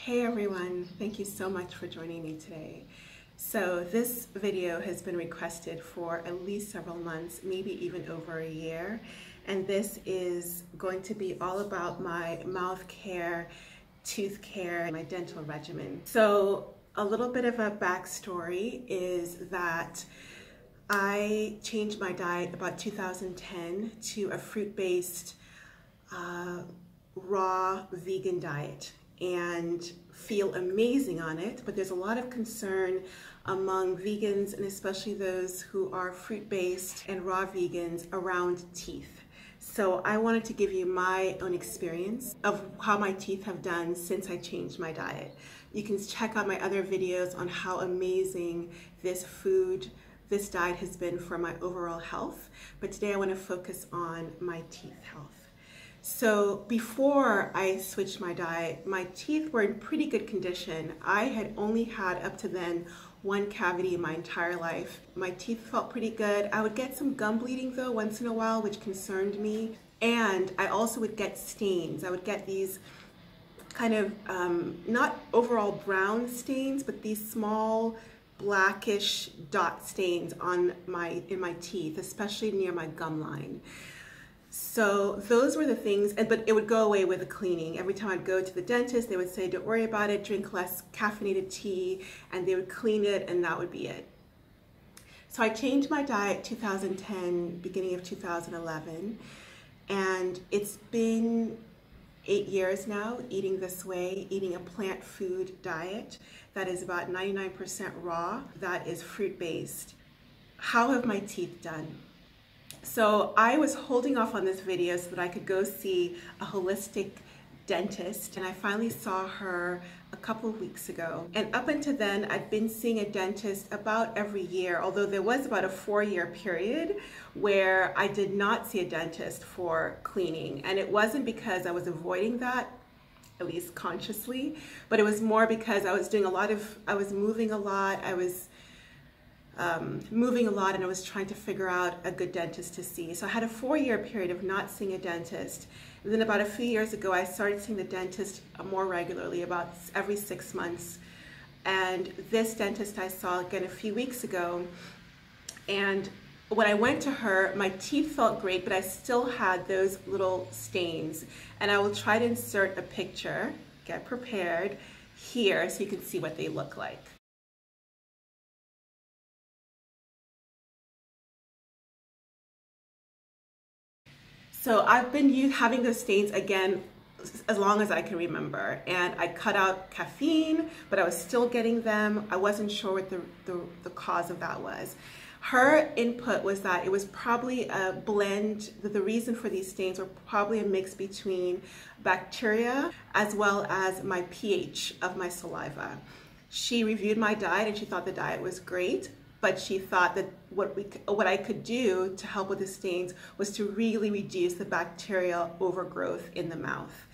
Hey everyone, thank you so much for joining me today. So this video has been requested for at least several months, maybe even over a year. And this is going to be all about my mouth care, tooth care, and my dental regimen. So a little bit of a backstory is that I changed my diet about 2010 to a fruit-based raw vegan diet and feel amazing on it, but there's a lot of concern among vegans and especially those who are fruit-based and raw vegans around teeth. So I wanted to give you my own experience of how my teeth have done since I changed my diet. You can check out my other videos on how amazing this diet has been for my overall health, but today I want to focus on my teeth health. So before I switched my diet, my teeth were in pretty good condition. I had only had up to then one cavity in my entire life. My teeth felt pretty good. I would get some gum bleeding though once in a while, which concerned me. And I also would get stains. I would get these kind of, not overall brown stains, but these small blackish dot stains in my teeth, especially near my gum line. So those were the things, but it would go away with the cleaning. Every time I'd go to the dentist, they would say, don't worry about it, drink less caffeinated tea, and they would clean it, and that would be it. So I changed my diet 2010, beginning of 2011, and it's been 8 years now eating this way, eating a plant food diet that is about 99% raw, that is fruit-based. How have my teeth done? So I was holding off on this video so that I could go see a holistic dentist, and I finally saw her a couple of weeks ago. And up until then, I'd been seeing a dentist about every year, although there was about a 4-year period where I did not see a dentist for cleaning. And it wasn't because I was avoiding that, at least consciously, but it was more because I was moving a lot, and I was trying to figure out a good dentist to see. So I had a 4-year period of not seeing a dentist. And then about a few years ago, I started seeing the dentist more regularly, about every 6 months. And this dentist I saw again a few weeks ago. And when I went to her, my teeth felt great, but I still had those little stains. And I will try to insert a picture, get prepared, here so you can see what they look like. So I've been having those stains again as long as I can remember, and I cut out caffeine, but I was still getting them. I wasn't sure what the cause of that was. Her input was that it was probably a blend, that the reason for these stains were probably a mix between bacteria as well as my pH of my saliva. She reviewed my diet and she thought the diet was great, but she thought that what I could do to help with the stains was to really reduce the bacterial overgrowth in the mouth.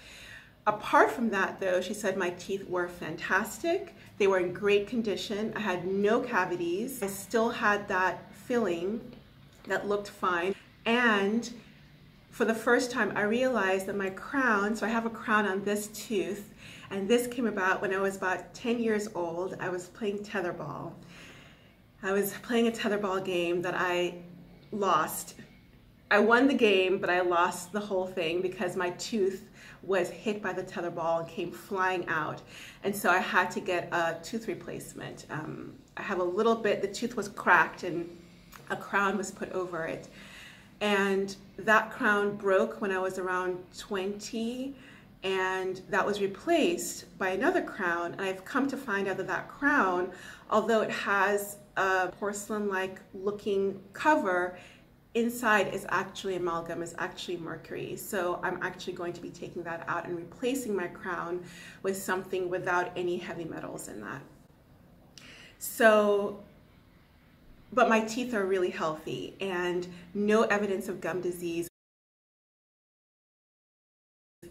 Apart from that though, she said my teeth were fantastic. They were in great condition. I had no cavities. I still had that filling that looked fine. And for the first time, I realized that my crown, so I have a crown on this tooth, and this came about when I was about 10 years old. I was playing tetherball. I was playing a tetherball game that I lost. I won the game, but I lost the whole thing because my tooth was hit by the tetherball and came flying out. And so I had to get a tooth replacement. I have a little bit, the tooth was cracked and a crown was put over it. And that crown broke when I was around 20, and that was replaced by another crown. And I've come to find out that that crown, although it has a porcelain-like looking cover, inside is actually amalgam, is actually mercury. So I'm actually going to be taking that out and replacing my crown with something without any heavy metals in that. So, but my teeth are really healthy and no evidence of gum disease,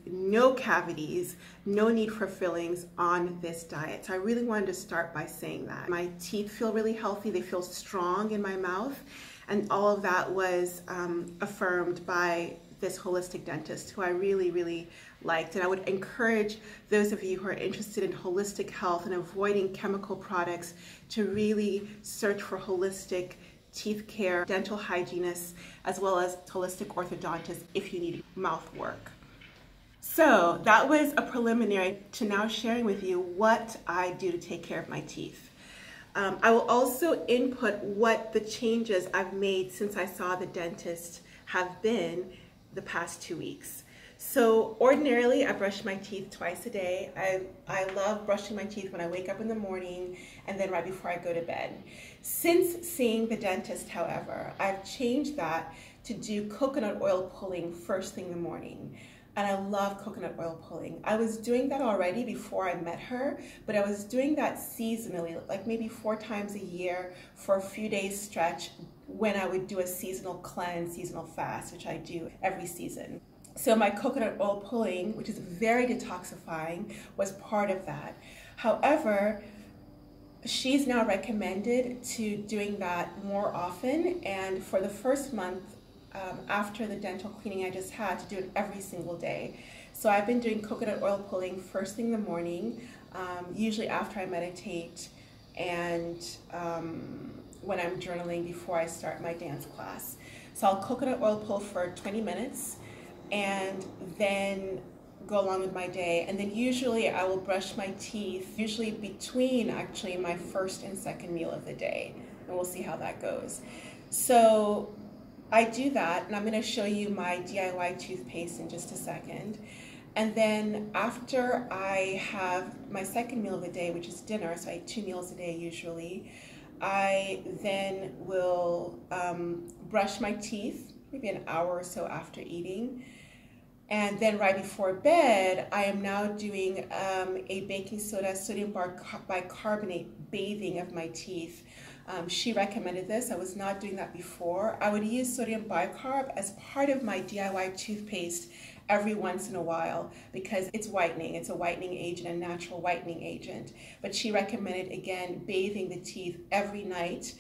no cavities, no need for fillings on this diet. So I really wanted to start by saying that. My teeth feel really healthy, they feel strong in my mouth, And all of that was affirmed by this holistic dentist who I really, really liked. And I would encourage those of you who are interested in holistic health and avoiding chemical products to really search for holistic teeth care, dental hygienists, as well as holistic orthodontists if you need mouth work. So that was a preliminary to now sharing with you what I do to take care of my teeth. I will also input what the changes I've made since I saw the dentist have been the past 2 weeks. So ordinarily I brush my teeth twice a day. I love brushing my teeth when I wake up in the morning and then right before I go to bed. Since seeing the dentist, however, I've changed that to do coconut oil pulling first thing in the morning. And I love coconut oil pulling. I was doing that already before I met her, but I was doing that seasonally, like maybe 4 times a year for a few days stretch when I would do a seasonal cleanse, seasonal fast, which I do every season. So my coconut oil pulling, which is very detoxifying, was part of that. However, she's now recommended to doing that more often, and for the first month, after the dental cleaning I just had, to do it every single day. So I've been doing coconut oil pulling first thing in the morning, usually after I meditate, and when I'm journaling before I start my dance class. So I'll coconut oil pull for 20 minutes and then go along with my day. And then usually I will brush my teeth, usually between actually my first and second meal of the day. And we'll see how that goes. So I do that, and I'm going to show you my DIY toothpaste in just a second. And then after I have my second meal of the day, which is dinner, so I eat 2 meals a day usually, I then will brush my teeth, maybe an hour or so after eating. And then right before bed, I am now doing a baking soda, sodium bicarbonate bathing of my teeth. She recommended this. I was not doing that before. I would use sodium bicarb as part of my DIY toothpaste every once in a while because it's whitening. It's a whitening agent, a natural whitening agent. But she recommended, again, bathing the teeth every night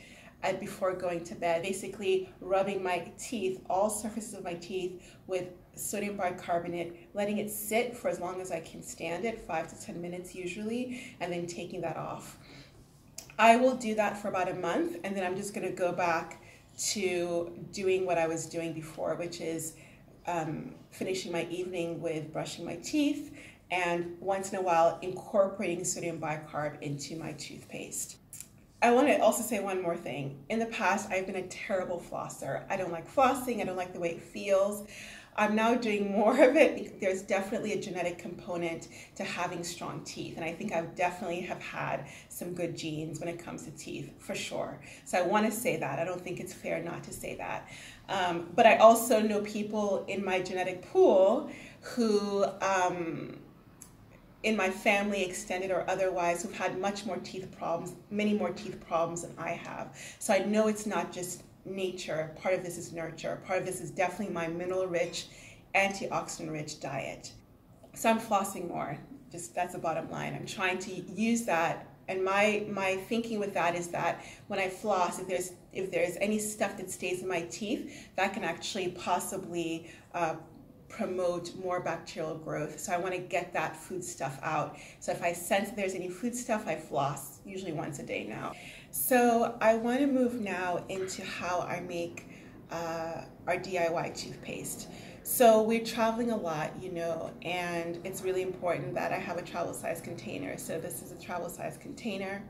before going to bed, basically rubbing my teeth, all surfaces of my teeth, with sodium bicarbonate, letting it sit for as long as I can stand it, 5 to 10 minutes usually, and then taking that off. I will do that for about a month, and then I'm just going to go back to doing what I was doing before, which is finishing my evening with brushing my teeth and once in a while incorporating sodium bicarb into my toothpaste. I want to also say one more thing. In the past, I've been a terrible flosser. I don't like flossing. I don't like the way it feels. I'm now doing more of it because there's definitely a genetic component to having strong teeth. And I think I definitely have had some good genes when it comes to teeth, for sure. So I want to say that. I don't think it's fair not to say that. But I also know people in my genetic pool who, in my family, extended or otherwise, who've had much more teeth problems, many more teeth problems than I have. So I know it's not just nature. Part of this is nurture. Part of this is definitely my mineral-rich, antioxidant-rich diet. So I'm flossing more. Just that's the bottom line. I'm trying to use that. And my thinking with that is that when I floss, if there's any stuff that stays in my teeth, that can actually possibly promote more bacterial growth. So I want to get that food stuff out. So if I sense that there's any food stuff, I floss, usually once a day now. So I want to move now into how I make our DIY toothpaste. So we're traveling a lot, you know, and it's really important that I have a travel size container. So this is a travel size container.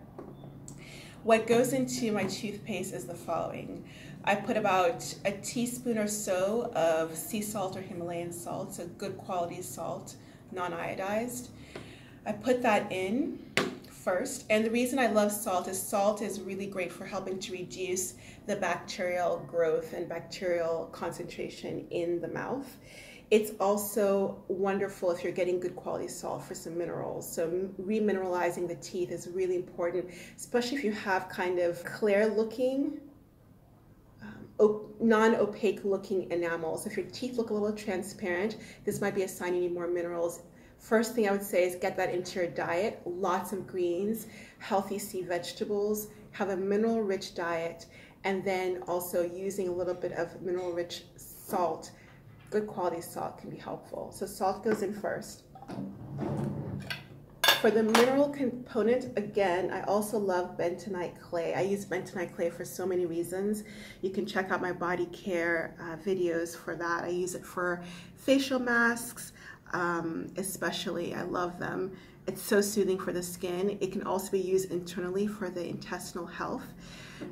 What goes into my toothpaste is the following. I put about a teaspoon or so of sea salt or Himalayan salt, so good quality salt, non-iodized. I put that in first, and the reason I love salt is really great for helping to reduce the bacterial growth and bacterial concentration in the mouth. It's also wonderful if you're getting good quality salt for some minerals. So remineralizing the teeth is really important, especially if you have kind of clear looking, non-opaque looking enamel. So if your teeth look a little transparent, this might be a sign you need more minerals. First thing I would say is get that into your diet. Lots of greens, healthy sea vegetables, have a mineral-rich diet, and then also using a little bit of mineral-rich salt. Good quality salt can be helpful. So salt goes in first. For the mineral component, again, I also love bentonite clay. I use bentonite clay for so many reasons. You can check out my body care videos for that. I use it for facial masks, especially. I love them. It's so soothing for the skin. It can also be used internally for the intestinal health.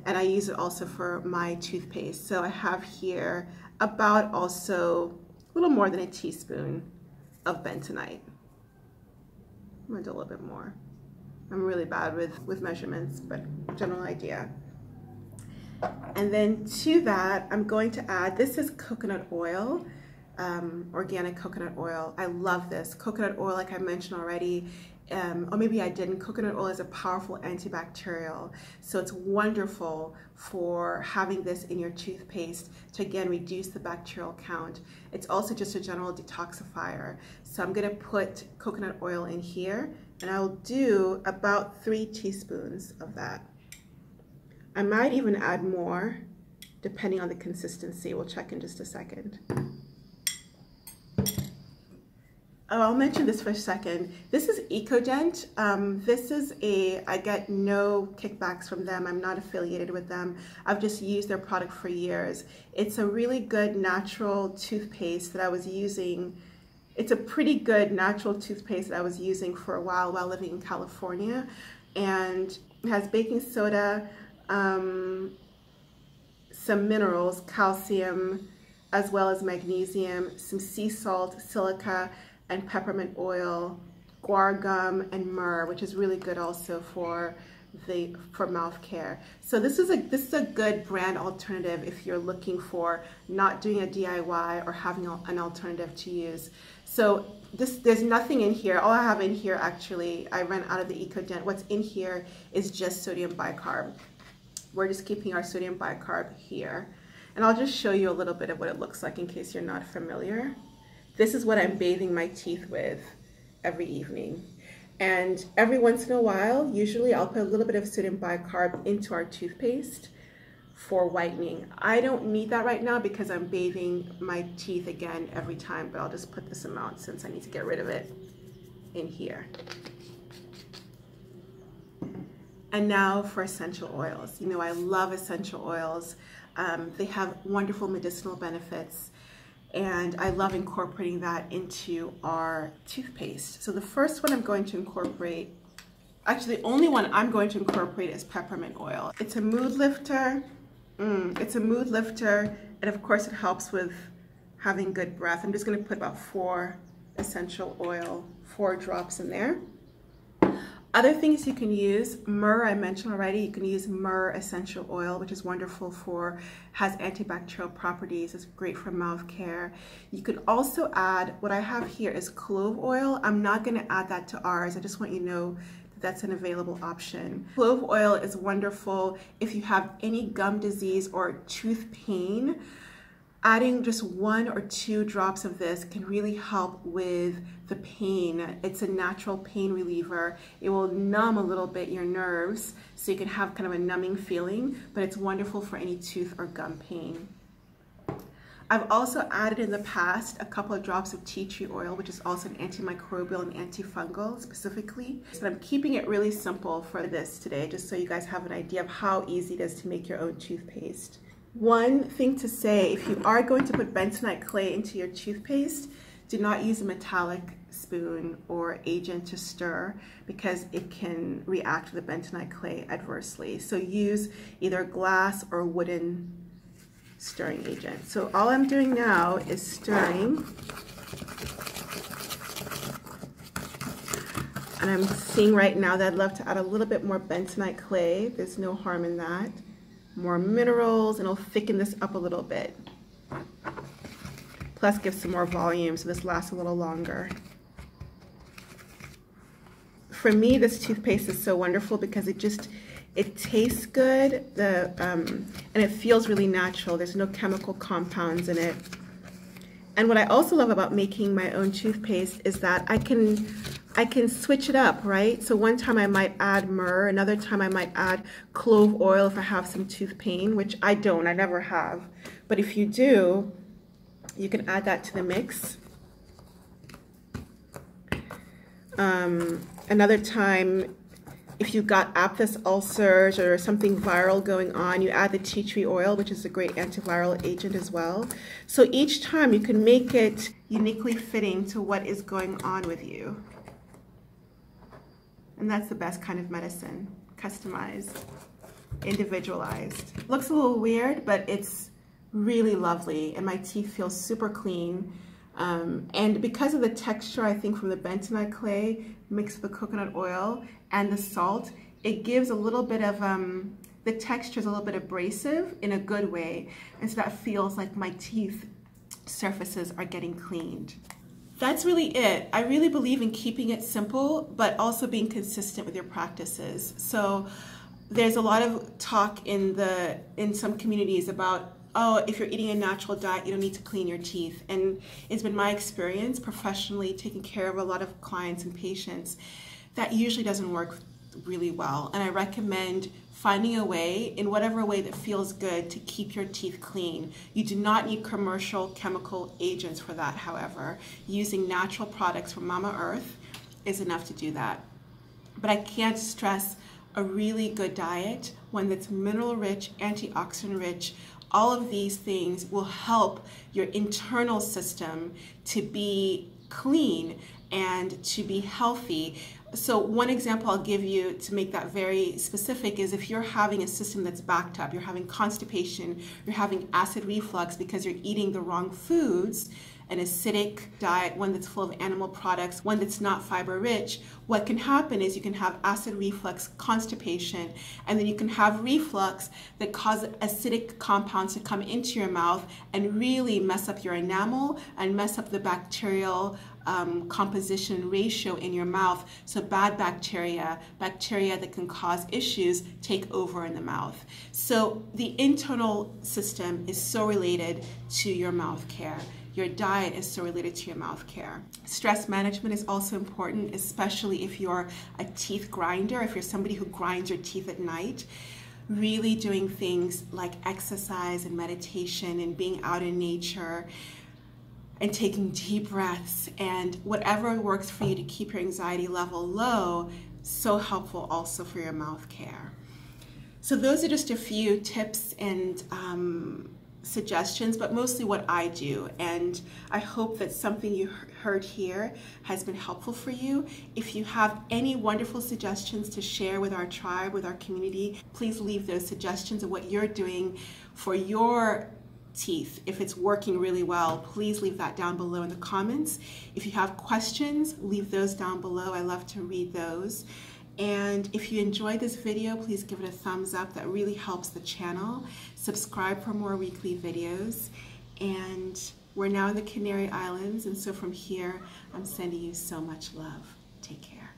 And I use it also for my toothpaste. So I have here about also a little more than a teaspoon of bentonite. I'm gonna do a little bit more. I'm really bad with measurements, but general idea. And then to that, I'm going to add, this is coconut oil, organic coconut oil. I love this. Coconut oil, like I mentioned already, or maybe I didn't, coconut oil is a powerful antibacterial. So it's wonderful for having this in your toothpaste to, again, reduce the bacterial count. It's also just a general detoxifier. So I'm gonna put coconut oil in here, and I'll do about 3 teaspoons of that. I might even add more, depending on the consistency. We'll check in just a second. Oh, I'll mention this for a second. This is EcoDent. This is I get no kickbacks from them. I'm not affiliated with them. I've just used their product for years. It's a really good natural toothpaste that I was using. It's a pretty good natural toothpaste that I was using for a while living in California. And it has baking soda, some minerals, calcium, as well as magnesium, some sea salt, silica, and peppermint oil, guar gum, and myrrh, which is really good also for mouth care. So this is a good brand alternative if you're looking for not doing a DIY or having an alternative to use. So there's nothing in here. All I have in here, actually, I ran out of the EcoDent. What's in here is just sodium bicarb. We're just keeping our sodium bicarb here. And I'll just show you a little bit of what it looks like in case you're not familiar. This is what I'm bathing my teeth with every evening. And every once in a while, usually I'll put a little bit of sodium bicarb into our toothpaste for whitening. I don't need that right now because I'm bathing my teeth again every time, but I'll just put this amount since I need to get rid of it in here. And now for essential oils. You know, I love essential oils. They have wonderful medicinal benefits, and I love incorporating that into our toothpaste. So the first one I'm going to incorporate, actually the only one I'm going to incorporate is peppermint oil. It's a mood lifter. It's a mood lifter, and of course it helps with having good breath. I'm just going to put about 4 essential oil, 4 drops in there. Other things you can use, myrrh I mentioned already. You can use myrrh essential oil, which is wonderful has antibacterial properties. It's great for mouth care. You can also add, what I have here is clove oil. I'm not going to add that to ours. I just want you to know that that's an available option. Clove oil is wonderful if you have any gum disease or tooth pain. Adding just 1 or 2 drops of this can really help with the pain. It's a natural pain reliever. It will numb a little bit your nerves, so you can have kind of a numbing feeling, but it's wonderful for any tooth or gum pain. I've also added in the past a couple of drops of tea tree oil, which is also an antimicrobial and antifungal specifically. So I'm keeping it really simple for this today, just so you guys have an idea of how easy it is to make your own toothpaste. One thing to say, if you are going to put bentonite clay into your toothpaste, do not use a metallic spoon or agent to stir because it can react with the bentonite clay adversely. So use either glass or wooden stirring agent. So all I'm doing now is stirring. And I'm seeing right now that I'd love to add a little bit more bentonite clay. There's no harm in that. More minerals, and it'll thicken this up a little bit. Plus give some more volume so this lasts a little longer. For me, this toothpaste is so wonderful because it tastes good, and it feels really natural. There's no chemical compounds in it. And what I also love about making my own toothpaste is that I can I can switch it up, right? So one time I might add myrrh, another time I might add clove oil if I have some tooth pain, which I don't, I never have. But if you do, you can add that to the mix. Another time, if you've got aphthous ulcers or something viral going on, you add the tea tree oil, which is a great antiviral agent as well. So each time you can make it uniquely fitting to what is going on with you. And that's the best kind of medicine, customized, individualized. Looks a little weird, but it's really lovely, and my teeth feel super clean. And because of the texture, I think, from the bentonite clay mixed with the coconut oil and the salt, it gives a little bit of, the texture is a little bit abrasive in a good way. And so that feels like my teeth surfaces are getting cleaned. That's really it. I really believe in keeping it simple, but also being consistent with your practices. So there's a lot of talk in some communities about, oh, if you're eating a natural diet, you don't need to clean your teeth. And it's been my experience professionally taking care of a lot of clients and patients that usually doesn't work really well. And I recommend finding a way, in whatever way that feels good, to keep your teeth clean. You do not need commercial chemical agents for that, however. Using natural products from Mama Earth is enough to do that. But I can't stress a really good diet, one that's mineral rich, antioxidant rich. All of these things will help your internal system to be clean and to be healthy. So one example I'll give you to make that very specific is if you're having a system that's backed up, you're having constipation, you're having acid reflux because you're eating the wrong foods, an acidic diet, one that's full of animal products, one that's not fiber rich, what can happen is you can have acid reflux, constipation, and then you can have reflux that causes acidic compounds to come into your mouth and really mess up your enamel and mess up the bacterial composition ratio in your mouth. So bad bacteria that can cause issues, take over in the mouth. So the internal system is so related to your mouth care. Your diet is so related to your mouth care. Stress management is also important, especially if you're a teeth grinder, if you're somebody who grinds your teeth at night. Really doing things like exercise and meditation and being out in nature and taking deep breaths and whatever works for you to keep your anxiety level low, so helpful also for your mouth care. So those are just a few tips and suggestions, but mostly what I do, and I hope that something you heard here has been helpful for you. If you have any wonderful suggestions to share with our tribe, with our community, please leave those suggestions of what you're doing for your teeth. If it's working really well, please leave that down below in the comments. If you have questions, leave those down below. I love to read those. And if you enjoyed this video, please give it a thumbs up. That really helps the channel. Subscribe for more weekly videos. And we're now in the Canary Islands, and so from here, I'm sending you so much love. Take care.